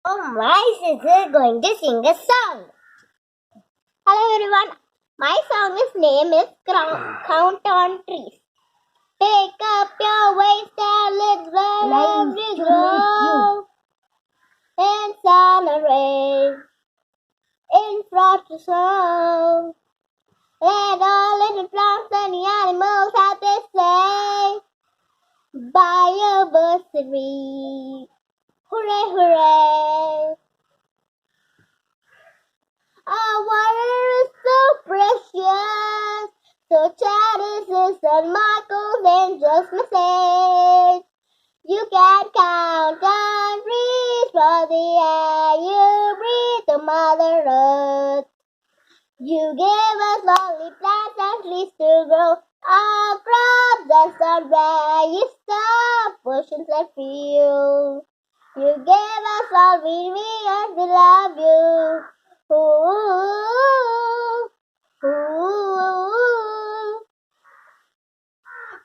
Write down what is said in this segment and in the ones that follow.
My sister is going to sing a song. Hello everyone. My name is Count on Trees. Take up your waist and let's run every grow. In sun and rain, in frost or snow. Let all little plants and the animals have their say. Biodiversity. Hooray, hooray. Our water is so precious, so cherish is St.Michael's angel's message. You can count on trees for the air you breathe, the Mother Earth. You gave us lovely plants and trees to grow, our crops and sun where you stop oceans and fields. You gave us all we need and we love you. Ooh, ooh.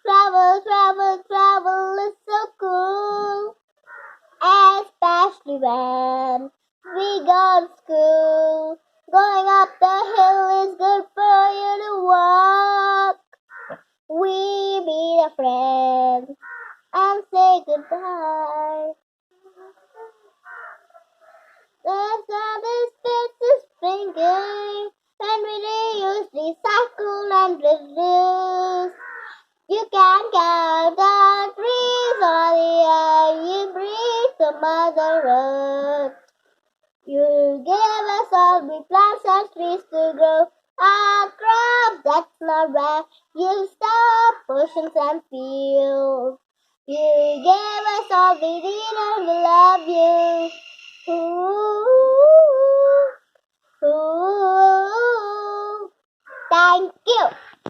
Travel, travel, travel is so cool, especially when we go to school. Going up the hill is good for you to walk. We meet a friend and say goodbye. The sun is springing, and we reuse, recycle, and reduce. You can count on trees or the air you breathe, the Mother Earth. You gave us all we plants and trees to grow, our crops, that's not where you stop oceans and fields. You gave us all we need and we love you. Ooh, ooh, ooh. Thank you.